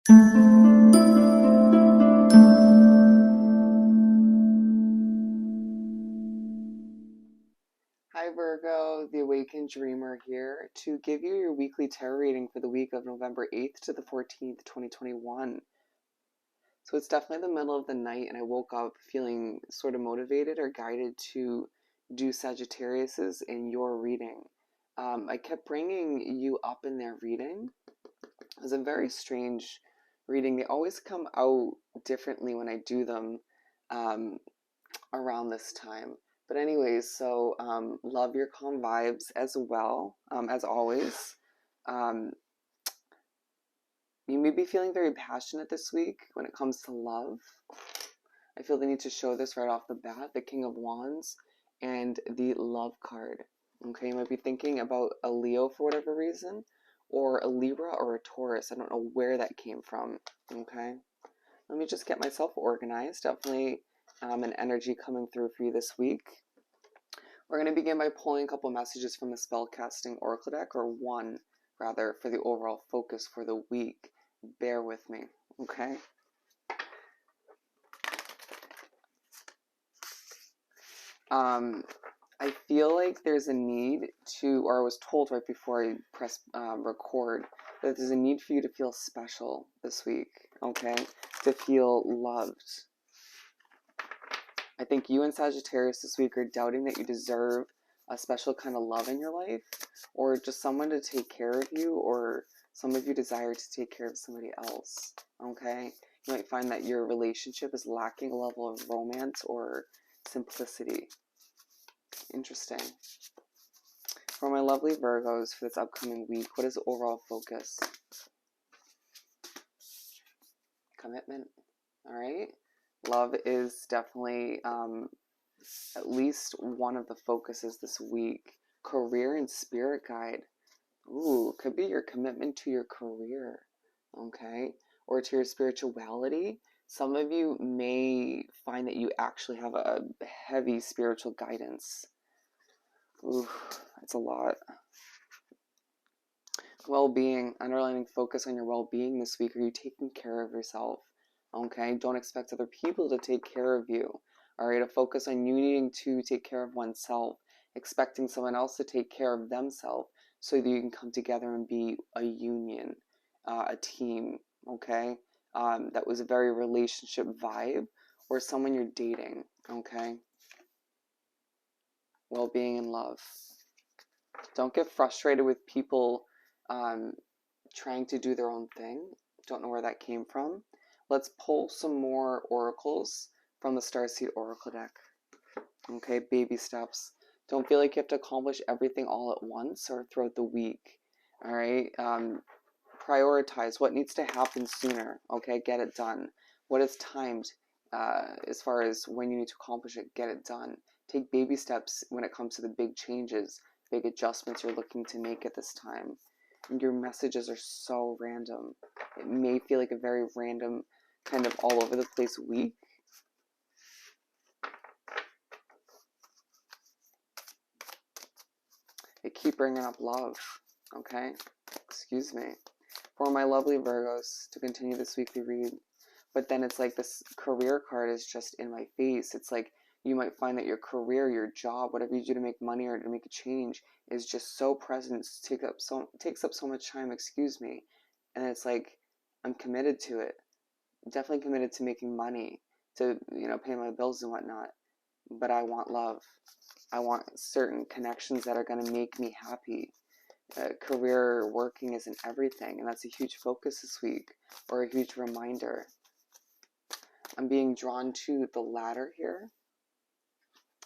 Hi Virgo, the Awakened Dreamer here to give you your weekly tarot reading for the week of November 8th to the 14th, 2021. So it's definitely the middle of the night and I woke up feeling sort of motivated or guided to do Sagittarius's in your reading. I kept bringing you up in their reading. It was a very strange reading. They always come out differently when I do them around this time. But anyways, so love your calm vibes as well, as always. You may be feeling very passionate this week when it comes to love. I feel the need to show this right off the bat, the King of Wands and the Love card. Okay, you might be thinking about a Leo for whatever reason, or a Libra or a Taurus. I don't know where that came from. Okay, let me just get myself organized. Definitely an energy coming through for you this week. We're going to begin by pulling a couple messages from the spellcasting oracle deck, or one rather, for the overall focus for the week. Bear with me, okay? I feel like there's a need to, or I was told right before I press record, that there's a need for you to feel special this week, okay? To feel loved. I think you and Sagittarius this week are doubting that you deserve a special kind of love in your life, or just someone to take care of you, or some of you desire to take care of somebody else, okay? You might find that your relationship is lacking a level of romance or simplicity. Interesting. For my lovely Virgos for this upcoming week, what is the overall focus? Commitment, all right? Love is definitely at least one of the focuses this week. Career and spirit guide. Ooh, could be your commitment to your career, okay? Or to your spirituality. Some of you may find that you actually have a heavy spiritual guidance. Ooh, that's a lot. Well-being, underlining focus on your well-being this week. Are you taking care of yourself? Okay, don't expect other people to take care of you. All right, a focus on you needing to take care of oneself, expecting someone else to take care of themselves so that you can come together and be a union, a team, okay? That was a very relationship vibe, or someone you're dating, okay? Well-being and love. Don't get frustrated with people trying to do their own thing. Don't know where that came from. Let's pull some more oracles from the Starseed Oracle deck. Okay, baby steps. Don't feel like you have to accomplish everything all at once or throughout the week. All right, prioritize what needs to happen sooner. Okay, get it done. What is timed as far as when you need to accomplish it, get it done. Take baby steps when it comes to the big changes, big adjustments you're looking to make at this time. Your messages are so random. It may feel like a very random, kind of all over the place week. They keep bringing up love, okay? Excuse me. For my lovely Virgos, to continue this weekly read. But then it's like this career card is just in my face. It's like you might find that your career, your job, whatever you do to make money or to make a change is just so present, takes up so much time, excuse me. And it's like, I'm committed to it. Definitely committed to making money, to, you know, pay my bills and whatnot. But I want love. I want certain connections that are going to make me happy. Career working isn't everything, and that's a huge focus this week, or a huge reminder. I'm being drawn to the ladder here,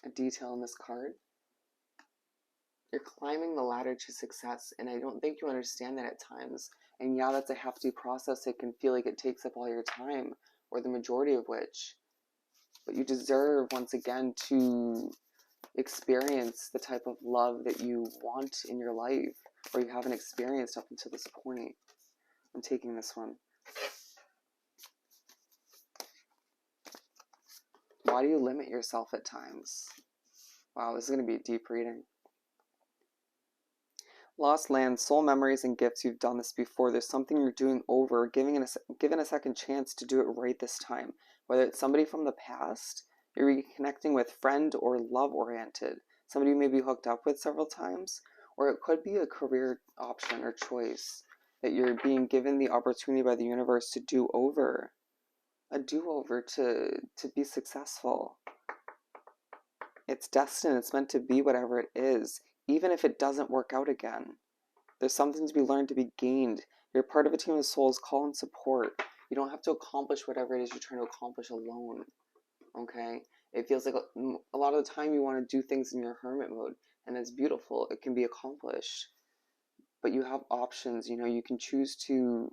a detail in this card. You're climbing the ladder to success, and I don't think you understand that at times. And yeah, that's a hefty process. It can feel like it takes up all your time, or the majority of which. But you deserve, once again, to experience the type of love that you want in your life, or you haven't experienced up until this point. I'm taking this one. Why do you limit yourself at times? Wow, this is going to be a deep reading. Lost land, soul memories, and gifts. You've done this before. There's something you're doing over, given a second chance to do it right this time. Whether it's somebody from the past, you're reconnecting with, friend or love oriented, somebody you may be hooked up with several times, or it could be a career option or choice that you're being given the opportunity by the universe to do over. A do-over to be successful. It's destined, it's meant to be whatever it is, even if it doesn't work out again. There's something to be learned, to be gained. You're part of a team of souls, call and support. You don't have to accomplish whatever it is you're trying to accomplish alone, okay? It feels like a lot of the time you want to do things in your hermit mode, and it's beautiful, it can be accomplished. But you have options, you know, you can choose to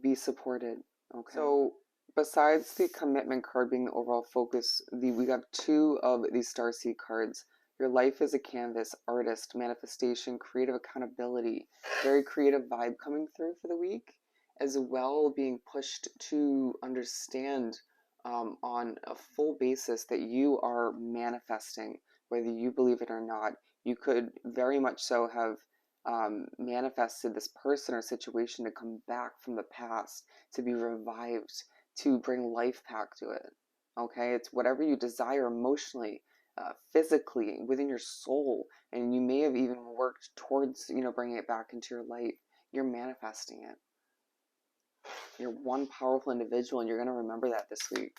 be supported, okay? So, besides the commitment card being the overall focus, we got two of these starseed cards. Your life is a canvas, artist, manifestation, creative accountability, very creative vibe coming through for the week, as well being pushed to understand on a full basis that you are manifesting, whether you believe it or not. You could very much so have manifested this person or situation to come back from the past, to be revived, to bring life back to it. Okay, it's whatever you desire emotionally, physically, within your soul, and you may have even worked towards, you know, bringing it back into your life. You're manifesting it. You're one powerful individual, and you're going to remember that this week.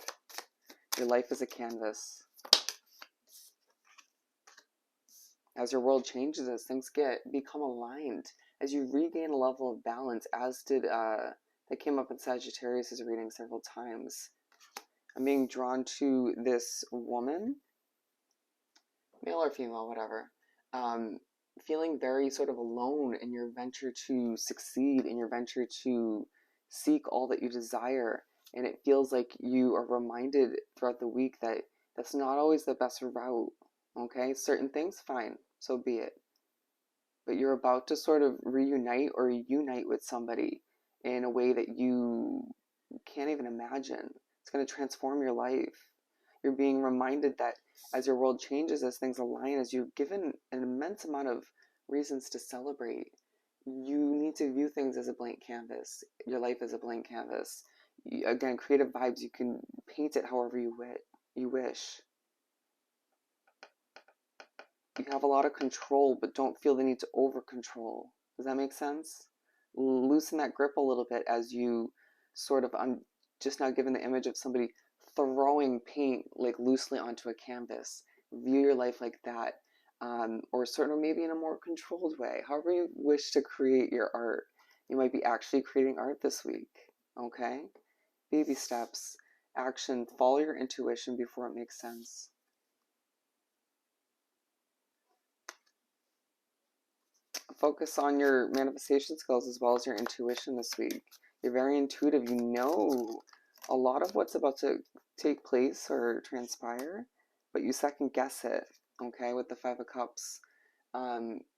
Your life is a canvas. As your world changes, as things become aligned, as you regain a level of balance, as did that came up in Sagittarius' reading several times. I'm being drawn to this woman, male or female, whatever, feeling very sort of alone in your venture to succeed, in your venture to seek all that you desire. And it feels like you are reminded throughout the week that that's not always the best route, okay? Certain things, fine, so be it. But you're about to sort of reunite or unite with somebody in a way that you can't even imagine. It's going to transform your life. You're being reminded that as your world changes, as things align, as you've given an immense amount of reasons to celebrate, you need to view things as a blank canvas. Your life is a blank canvas. Again, creative vibes, you can paint it however you wish. You have a lot of control, but don't feel the need to over-control. Does that make sense? Loosen that grip a little bit as you sort of, I'm just now given the image of somebody throwing paint like loosely onto a canvas. View your life like that, or certainly maybe in a more controlled way. However you wish to create your art. You might be actually creating art this week, okay? Baby steps, action, follow your intuition before it makes sense. Focus on your manifestation skills as well as your intuition this week. You're very intuitive. You know a lot of what's about to take place or transpire, but you second guess it, okay, with the Five of Cups.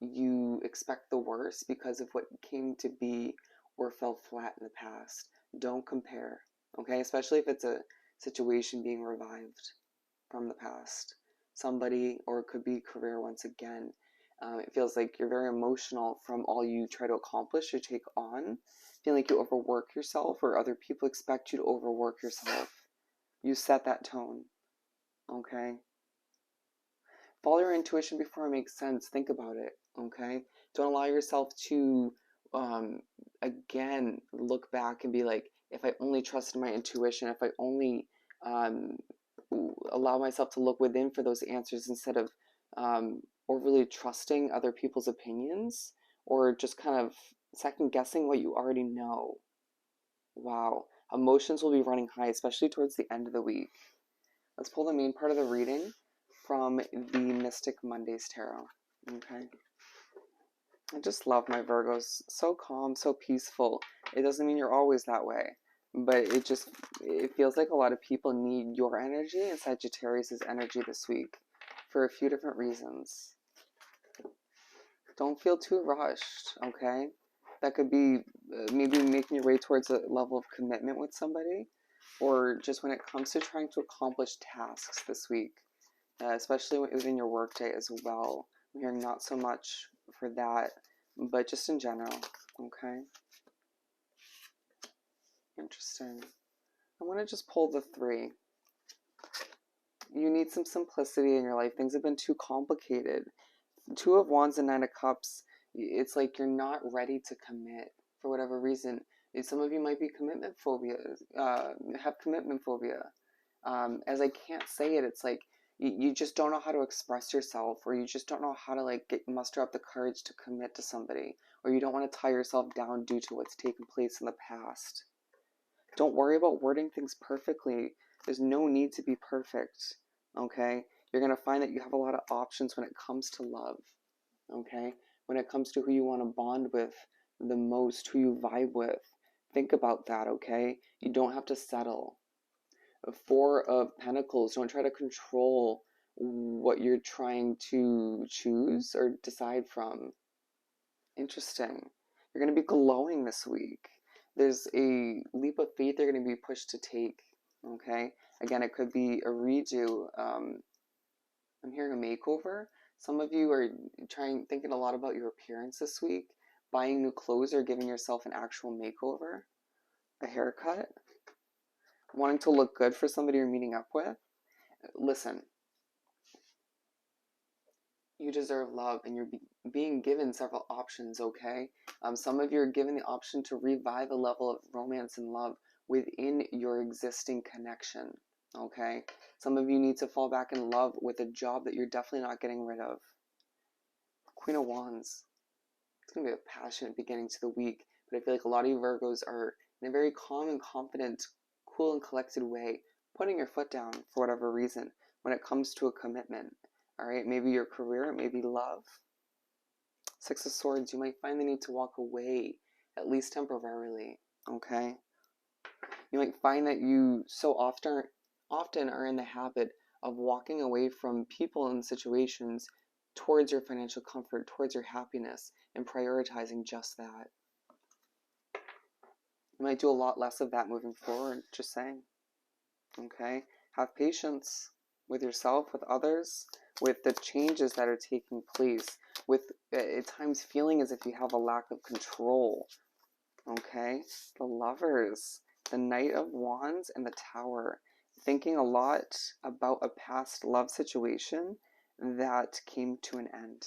You expect the worst because of what came to be or fell flat in the past. Don't compare, okay, especially if it's a situation being revived from the past. Somebody, or it could be career once again. It feels like you're very emotional from all you try to accomplish or take on. Feeling like you overwork yourself or other people expect you to overwork yourself. You set that tone, okay? Follow your intuition before it makes sense. Think about it, okay? Don't allow yourself to, again, look back and be like, if I only trusted my intuition, if I only allow myself to look within for those answers instead of overly trusting other people's opinions or just kind of second guessing what you already know. Wow. Emotions will be running high, especially towards the end of the week. Let's pull the main part of the reading from the Mystic Mondays Tarot. Okay. I just love my Virgos. So calm, so peaceful. It doesn't mean you're always that way, but it feels like a lot of people need your energy and Sagittarius' energy this week for a few different reasons. Don't feel too rushed, okay? That could be maybe making your way towards a level of commitment with somebody, or just when it comes to trying to accomplish tasks this week, especially within your workday as well. I'm hearing not so much for that, but just in general, okay? Interesting. I want to just pull the 3. You need some simplicity in your life. Things have been too complicated. 2 of Wands and 9 of Cups, it's like you're not ready to commit for whatever reason. Some of you might be commitment phobia, have commitment phobia. As I can't say it, it's like you just don't know how to express yourself, or you just don't know how to like muster up the courage to commit to somebody, or you don't want to tie yourself down due to what's taken place in the past. Don't worry about wording things perfectly. There's no need to be perfect, okay? You're going to find that you have a lot of options when it comes to love, okay? When it comes to who you want to bond with the most, who you vibe with. Think about that, okay? You don't have to settle. 4 of Pentacles, don't try to control what you're trying to choose or decide from. Interesting. You're going to be glowing this week. There's a leap of faith you're going to be pushed to take, okay? Again, it could be a redo. I'm hearing a makeover. Some of you are thinking a lot about your appearance this week, buying new clothes or giving yourself an actual makeover, a haircut, wanting to look good for somebody you're meeting up with. Listen, you deserve love, and you're being given several options, okay? Some of you are given the option to revive a level of romance and love within your existing connection, okay? Some of you need to fall back in love with a job that you're definitely not getting rid of. Queen of Wands. It's going to be a passionate beginning to the week, but I feel like a lot of you Virgos are in a very calm and confident, cool and collected way, putting your foot down for whatever reason when it comes to a commitment. All right, maybe your career, maybe love. 6 of Swords, you might find the need to walk away, at least temporarily, okay? You might find that you so often are in the habit of walking away from people and situations towards your financial comfort, towards your happiness, and prioritizing just that. You might do a lot less of that moving forward, just saying, okay? Have patience with yourself, with others, with the changes that are taking place, with at times feeling as if you have a lack of control, okay? The Lovers, the Knight of Wands, and the Tower, thinking a lot about a past love situation that came to an end.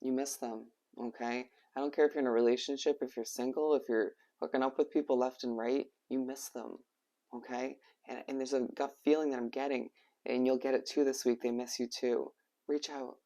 You miss them, okay? I don't care if you're in a relationship, if you're single, if you're hooking up with people left and right, you miss them, okay? And there's a gut feeling that I'm getting, and you'll get it too this week. They miss you too. Reach out.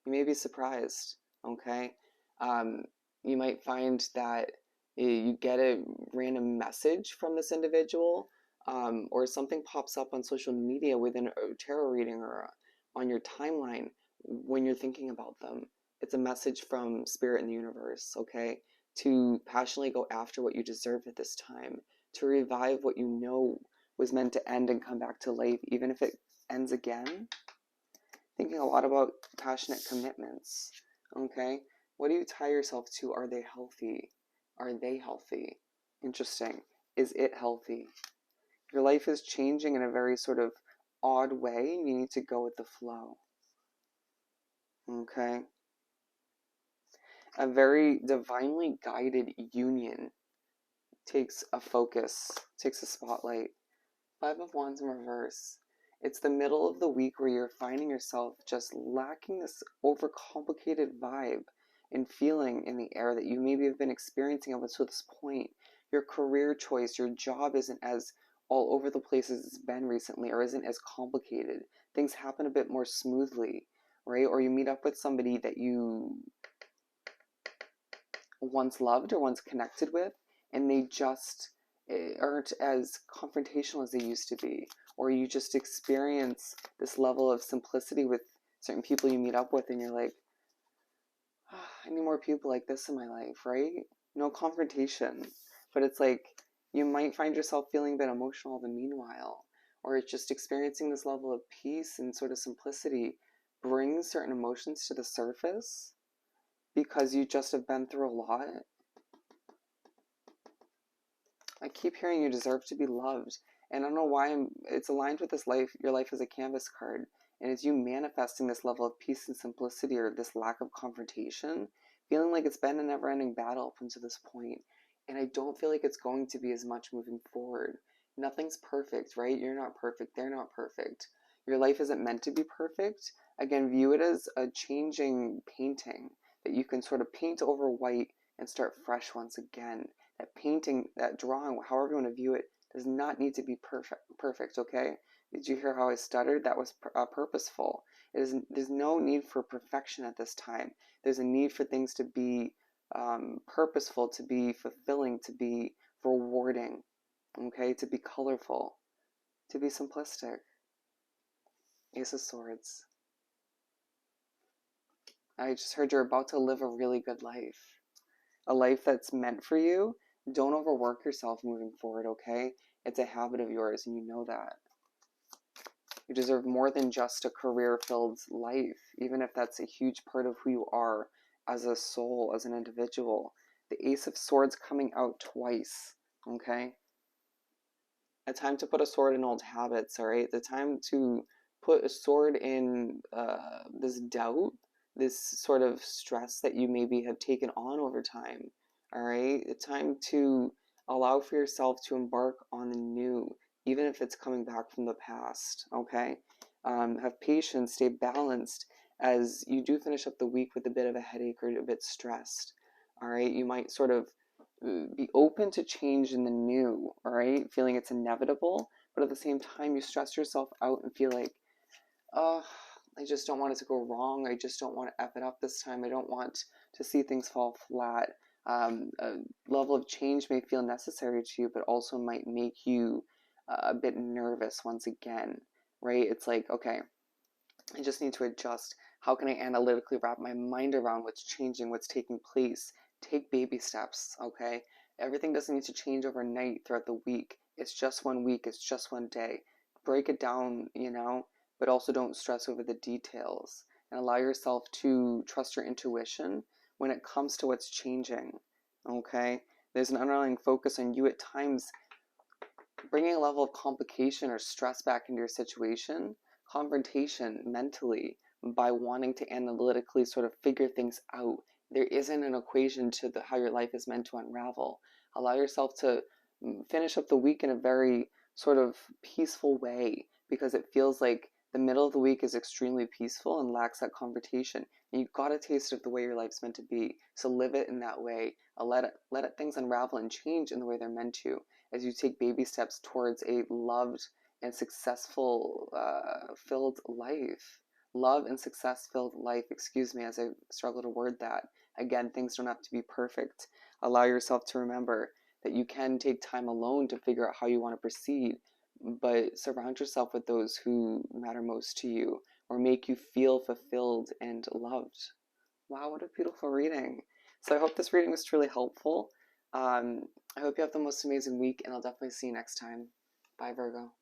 You may be surprised, okay? You might find that you get a random message from this individual, or something pops up on social media within a tarot reading or on your timeline when you're thinking about them. It's a message from Spirit and the universe, okay? To passionately go after what you deserve at this time, to revive what you know was meant to end and come back to life, even if it ends again. Thinking a lot about passionate commitments, okay? What do you tie yourself to? Are they healthy? Are they healthy? Interesting. Is it healthy? Your life is changing in a very sort of odd way, and you need to go with the flow, okay? A very divinely guided union takes a focus, takes a spotlight. 5 of Wands in reverse. It's the middle of the week where you're finding yourself just lacking this overcomplicated vibe and feeling in the air that you maybe have been experiencing up until this point. Your career choice, your job isn't as all over the place as it's been recently, or isn't as complicated. Things happen a bit more smoothly, right? Or you meet up with somebody that you once loved or once connected with, and they just aren't as confrontational as they used to be, or you just experience this level of simplicity with certain people you meet up with, and you're like, oh, I need more people like this in my life, right? No confrontation, but it's like you might find yourself feeling a bit emotional the meanwhile, or it's just experiencing this level of peace and sort of simplicity brings certain emotions to the surface because you just have been through a lot. I keep hearing you deserve to be loved, and I don't know why it's aligned with this life. Your life is a canvas card, and it's you manifesting this level of peace and simplicity, or this lack of confrontation, feeling like it's been a never-ending battle up until this point, and I don't feel like it's going to be as much moving forward. Nothing's perfect, right? You're not perfect. They're not perfect. Your life isn't meant to be perfect. Again, view it as a changing painting that you can sort of paint over white and start fresh once again. That painting, that drawing, however you want to view it, does not need to be perfect, okay? Did you hear how I stuttered? That was purposeful. There's no need for perfection at this time. There's a need for things to be purposeful, to be fulfilling, to be rewarding, okay? To be colorful, to be simplistic. Ace of Swords. I just heard you're about to live a really good life. A life that's meant for you. Don't overwork yourself moving forward, okay? It's a habit of yours, and you know that. You deserve more than just a career-filled life, even if that's a huge part of who you are as a soul, as an individual. The Ace of Swords coming out twice, okay? A time to put a sword in old habits, all right? The time to put a sword in this doubt, this sort of stress that you maybe have taken on over time, all right? The time to allow for yourself to embark on the new, even if it's coming back from the past, okay? Have patience, stay balanced as you do finish up the week with a bit of a headache or a bit stressed, all right? You might sort of be open to change in the new, all right? Feeling it's inevitable, but at the same time, you stress yourself out and feel like, oh, I just don't want it to go wrong. I just don't want to F it up this time. I don't want to see things fall flat. A level of change may feel necessary to you, but also might make you a bit nervous once again, right? It's like, okay, I just need to adjust. How can I analytically wrap my mind around what's changing, what's taking place? Take baby steps, okay? Everything doesn't need to change overnight throughout the week. It's just one week, it's just one day. Break it down, but also don't stress over the details and allow yourself to trust your intuition when it comes to what's changing, okay? There's an underlying focus on you at times bringing a level of complication or stress back into your situation, confrontation mentally by wanting to analytically sort of figure things out. There isn't an equation to how your life is meant to unravel. Allow yourself to finish up the week in a very sort of peaceful way because it feels like the middle of the week is extremely peaceful and lacks that confrontation. And you've got a taste of the way your life's meant to be. So live it in that way. Let things unravel and change in the way they're meant to as you take baby steps towards a loved and successful filled life. Love and success filled life, excuse me, as I struggle to word that. Again, things don't have to be perfect. Allow yourself to remember that you can take time alone to figure out how you want to proceed, but surround yourself with those who matter most to you or make you feel fulfilled and loved. Wow, what a beautiful reading. So I hope this reading was truly helpful. I hope you have the most amazing week, and I'll definitely see you next time. Bye, Virgo.